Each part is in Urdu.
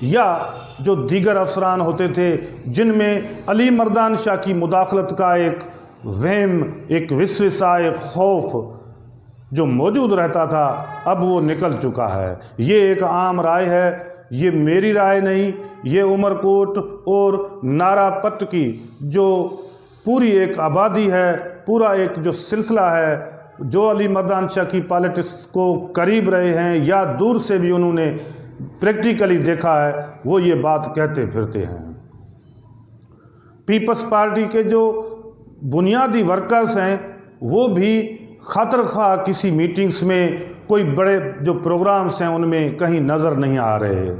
یا جو دیگر افسران ہوتے تھے جن میں علی مردان شاہ کی مداخلت کا ایک وہم، ایک وسوسہ، ایک خوف جو موجود رہتا تھا، اب وہ نکل چکا ہے۔ یہ ایک عام رائے ہے، یہ میری رائے نہیں، یہ عمر کوٹ اور نارا پٹ کی جو پوری ایک آبادی ہے، پورا ایک جو سلسلہ ہے، جو علی مردان شاہ کی پالیٹکس کو قریب رہے ہیں یا دور سے بھی انہوں نے پریکٹیکلی دیکھا ہے، وہ یہ بات کہتے پھرتے ہیں۔ پیپلز پارٹی کے جو بنیادی ورکرز ہیں وہ بھی خاطر خواہ کسی میٹنگز میں، کوئی بڑے جو پروگرامز ہیں ان میں کہیں نظر نہیں آ رہے۔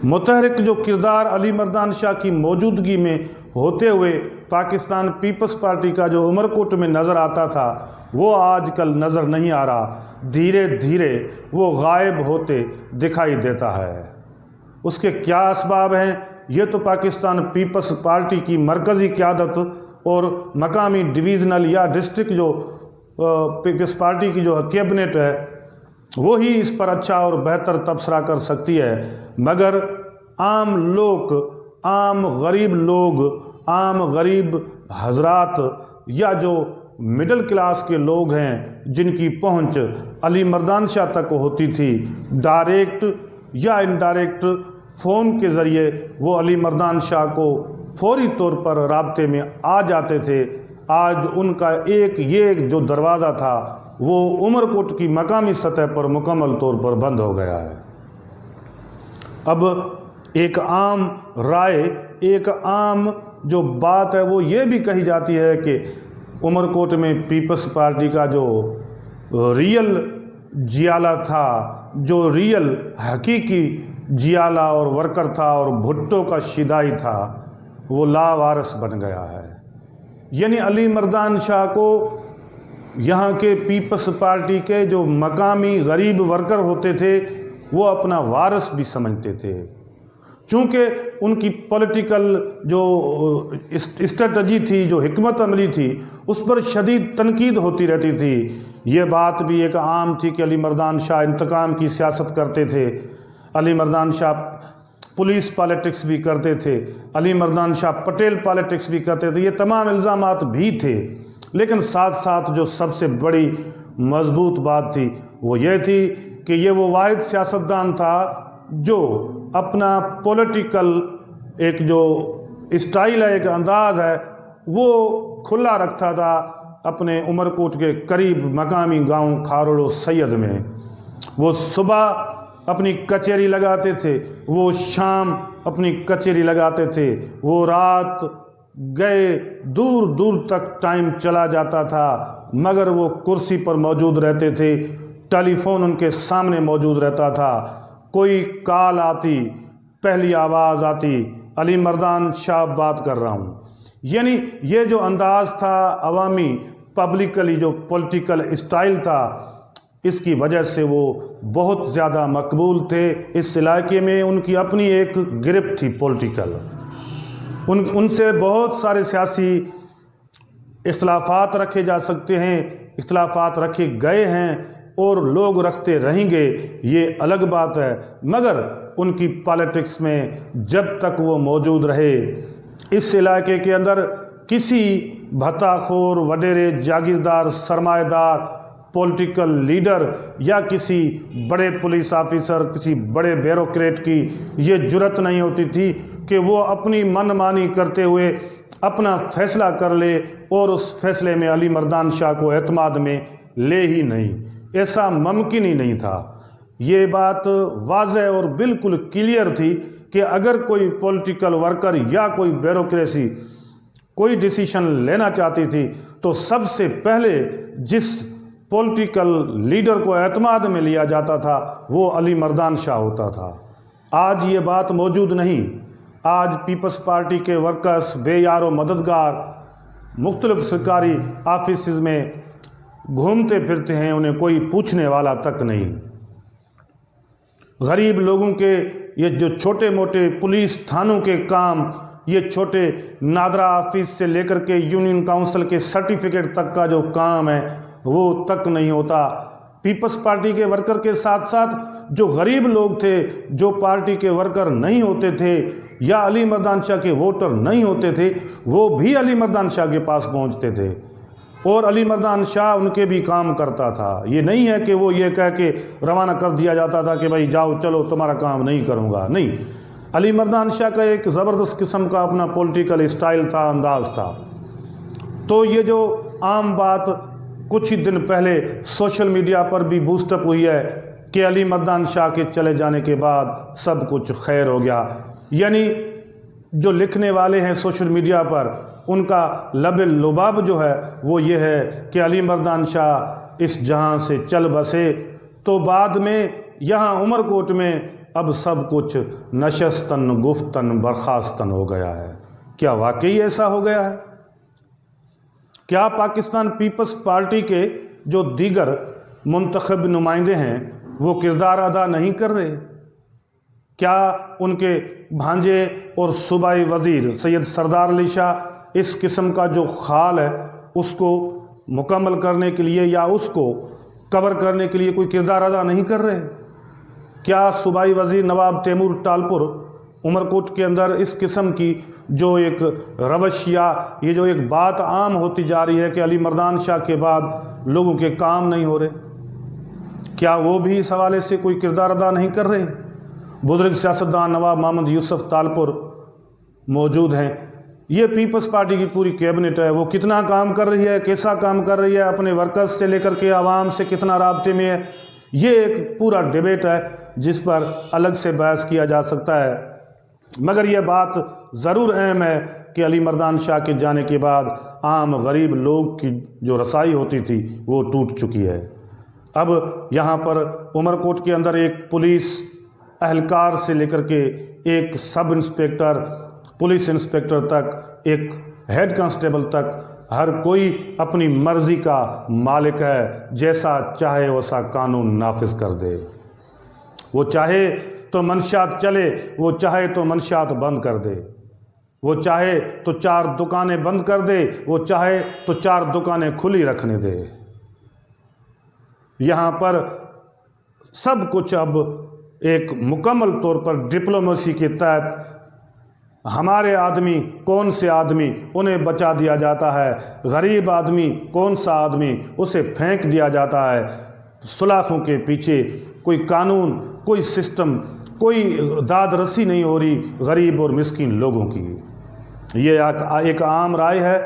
متحرک جو کردار علی مردان شاہ کی موجودگی میں ہوتے ہوئے پاکستان پیپلز پارٹی کا جو عمر کوٹ میں نظر آتا تھا، وہ آج کل نظر نہیں آ رہا، دھیرے دھیرے وہ غائب ہوتے دکھائی دیتا ہے۔ اس کے کیا اسباب ہیں، یہ تو پاکستان پیپلز پارٹی کی مرکزی قیادت اور مقامی ڈویژنل یا ڈسٹرکٹ جو پیپلز پارٹی کی جو کیبنٹ ہے وہی اس پر اچھا اور بہتر تبصرہ کر سکتی ہے، مگر عام لوگ، عام غریب لوگ، عام غریب حضرات یا جو مڈل کلاس کے لوگ ہیں جن کی پہنچ علی مردان شاہ تک ہوتی تھی، ڈائریکٹ یا انڈائریکٹ فون کے ذریعے وہ علی مردان شاہ کو فوری طور پر رابطے میں آ جاتے تھے، آج ان کا یہ جو دروازہ تھا وہ عمر کوٹ کی مقامی سطح پر مکمل طور پر بند ہو گیا ہے۔ اب ایک عام رائے، ایک عام جو بات ہے وہ یہ بھی کہی جاتی ہے کہ عمر کوٹ میں پیپلز پارٹی کا جو ریئل جیالہ تھا، جو ریئل حقیقی جیالہ اور ورکر تھا اور بھٹو کا شیدائی تھا، وہ لاوارث بن گیا ہے۔ یعنی علی مردان شاہ کو یہاں کے پیپلز پارٹی کے جو مقامی غریب ورکر ہوتے تھے وہ اپنا وارث بھی سمجھتے تھے، چونکہ ان کی پولیٹیکل جو اسٹریٹجی تھی، جو حکمت عملی تھی، اس پر شدید تنقید ہوتی رہتی تھی۔ یہ بات بھی ایک عام تھی کہ علی مردان شاہ انتقام کی سیاست کرتے تھے، علی مردان شاہ پولیس پالیٹکس بھی کرتے تھے، علی مردان شاہ پٹیل پالیٹکس بھی کرتے تھے، یہ تمام الزامات بھی تھے، لیکن ساتھ ساتھ جو سب سے بڑی مضبوط بات تھی وہ یہ تھی کہ یہ وہ واحد سیاستدان تھا جو اپنا پولیٹیکل ایک جو اسٹائل ہے، ایک انداز ہے، وہ کھلا رکھتا تھا اپنے عمر کوٹ کے قریب مقامی گاؤں کھاروڑ سید میں۔ وہ صبح اپنی کچہری لگاتے تھے، وہ شام اپنی کچہری لگاتے تھے، وہ رات گئے دور دور تک ٹائم چلا جاتا تھا، مگر وہ کرسی پر موجود رہتے تھے، ٹیلی فون ان کے سامنے موجود رہتا تھا، کوئی کال آتی، پہلی آواز آتی، علی مردان شاہ بات کر رہا ہوں۔ یعنی یہ جو انداز تھا عوامی پبلکلی جو پولیٹیکل اسٹائل تھا، اس کی وجہ سے وہ بہت زیادہ مقبول تھے۔ اس علاقے میں ان کی اپنی ایک گرفت تھی پولیٹیکل، ان سے بہت سارے سیاسی اختلافات رکھے جا سکتے ہیں، اختلافات رکھے گئے ہیں اور لوگ رکھتے رہیں گے، یہ الگ بات ہے، مگر ان کی پالیٹکس میں جب تک وہ موجود رہے، اس علاقے کے اندر کسی بھتہ خور، وڈیرے، جاگیردار، سرمایہ دار، پولیٹیکل لیڈر یا کسی بڑے پولیس آفیسر، کسی بڑے بیوروکریٹ کی یہ جرت نہیں ہوتی تھی کہ وہ اپنی من مانی کرتے ہوئے اپنا فیصلہ کر لے اور اس فیصلے میں علی مردان شاہ کو اعتماد میں لے ہی نہیں، ایسا ممکن ہی نہیں تھا۔ یہ بات واضح اور بالکل کلیئر تھی کہ اگر کوئی پولیٹیکل ورکر یا کوئی بیوروکریسی کوئی ڈیسیشن لینا چاہتی تھی تو سب سے پہلے جس پولیٹیکل لیڈر کو اعتماد میں لیا جاتا تھا وہ علی مردان شاہ ہوتا تھا۔ آج یہ بات موجود نہیں، آج پیپلز پارٹی کے ورکرز بے یار و مددگار مختلف سرکاری آفیسز میں گھومتے پھرتے ہیں، انہیں کوئی پوچھنے والا تک نہیں۔ غریب لوگوں کے یہ جو چھوٹے موٹے پولیس تھانوں کے کام، یہ چھوٹے نادرا آفس سے لے کر کے یونین کاؤنسل کے سرٹیفکیٹ تک کا جو کام ہے وہ تک نہیں ہوتا۔ پیپلز پارٹی کے ورکر کے ساتھ ساتھ جو غریب لوگ تھے، جو پارٹی کے ورکر نہیں ہوتے تھے یا علی مردان شاہ کے ووٹر نہیں ہوتے تھے، وہ بھی علی مردان شاہ کے پاس پہنچتے تھے اور علی مردان شاہ ان کے بھی کام کرتا تھا۔ یہ نہیں ہے کہ وہ یہ کہہ کے روانہ کر دیا جاتا تھا کہ بھائی جاؤ چلو تمہارا کام نہیں کروں گا، نہیں۔ علی مردان شاہ کا ایک زبردست قسم کا اپنا پولیٹیکل اسٹائل تھا، انداز تھا۔ تو یہ جو عام بات کچھ ہی دن پہلے سوشل میڈیا پر بھی بوسٹ اپ ہوئی ہے کہ علی مردان شاہ کے چلے جانے کے بعد سب کچھ خیر ہو گیا، یعنی جو لکھنے والے ہیں سوشل میڈیا پر ان کا لب لباب جو ہے وہ یہ ہے کہ علی مردان شاہ اس جہاں سے چل بسے، تو بعد میں یہاں عمر کوٹ میں اب سب کچھ نشستن گفتن برخاستن ہو گیا ہے۔ کیا واقعی ایسا ہو گیا ہے؟ کیا پاکستان پیپلز پارٹی کے جو دیگر منتخب نمائندے ہیں وہ کردار ادا نہیں کر رہے؟ کیا ان کے بھانجے اور صوبائی وزیر سید سردار علی شاہ اس قسم کا جو خال ہے اس کو مکمل کرنے کے لیے یا اس کو کور کرنے کے لیے کوئی کردار ادا نہیں کر رہے؟ کیا صوبائی وزیر نواب تیمور ٹالپور عمرکوٹ کے اندر اس قسم کی جو ایک روش یا یہ جو ایک بات عام ہوتی جا رہی ہے کہ علی مردان شاہ کے بعد لوگوں کے کام نہیں ہو رہے، کیا وہ بھی اس حوالے سے کوئی کردار ادا نہیں کر رہے؟ بزرگ سیاستدان نواب محمد یوسف ٹالپور موجود ہیں، یہ پیپلز پارٹی کی پوری کیبنٹ ہے، وہ کتنا کام کر رہی ہے، کیسا کام کر رہی ہے، اپنے ورکرز سے لے کر کے عوام سے کتنا رابطے میں ہے، یہ ایک پورا ڈیبیٹ ہے جس پر الگ سے بحث کیا جا سکتا ہے۔ مگر یہ بات ضرور اہم ہے کہ علی مردان شاہ کے جانے کے بعد عام غریب لوگ کی جو رسائی ہوتی تھی وہ ٹوٹ چکی ہے۔ اب یہاں پر عمرکوٹ کے اندر ایک پولیس اہلکار سے لے کر کے ایک سب انسپیکٹر، پولیس انسپیکٹر تک، ایک ہیڈ کانسٹیبل تک ہر کوئی اپنی مرضی کا مالک ہے، جیسا چاہے ویسا قانون نافذ کر دے۔ وہ چاہے تو منشیات چلے، وہ چاہے تو منشیات بند کر دے، وہ چاہے تو 4 دکانیں بند کر دے، وہ چاہے تو 4 دکانیں کھلی رکھنے دے۔ یہاں پر سب کچھ اب ایک مکمل طور پر ڈپلومیسی کے تحت ہمارے آدمی کون سے آدمی انہیں بچا دیا جاتا ہے، غریب آدمی کون سا آدمی اسے پھینک دیا جاتا ہے۔ سلاخوں کے پیچھے کوئی قانون، کوئی سسٹم، کوئی داد رسی نہیں ہو رہی غریب اور مسکین لوگوں کی۔ یہ ایک عام رائے ہے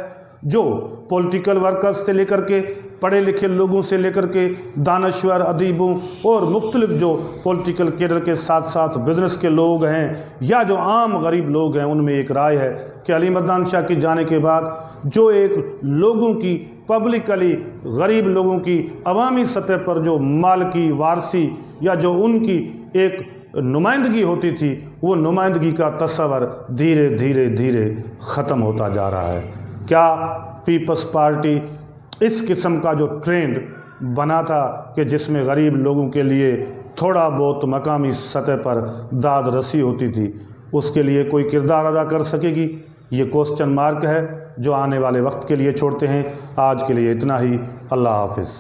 جو پولیٹیکل ورکرز سے لے کر کے پڑھے لکھے لوگوں سے لے کر کے دانشور ادیبوں اور مختلف جو پولیٹیکل کیڈر کے ساتھ ساتھ بزنس کے لوگ ہیں یا جو عام غریب لوگ ہیں، ان میں ایک رائے ہے کہ علی مردان شاہ کے جانے کے بعد جو ایک لوگوں کی پبلکلی غریب لوگوں کی عوامی سطح پر جو مالکی وارثی یا جو ان کی ایک نمائندگی ہوتی تھی، وہ نمائندگی کا تصور دھیرے دھیرے دھیرے ختم ہوتا جا رہا ہے۔ کیا پیپلز پارٹی اس قسم کا جو ٹرینڈ بنا تھا کہ جس میں غریب لوگوں کے لیے تھوڑا بہت مقامی سطح پر داد رسی ہوتی تھی، اس کے لیے کوئی کردار ادا کر سکے گی؟ یہ کوسچن مارک ہے جو آنے والے وقت کے لیے چھوڑتے ہیں۔ آج کے لیے اتنا ہی، اللہ حافظ۔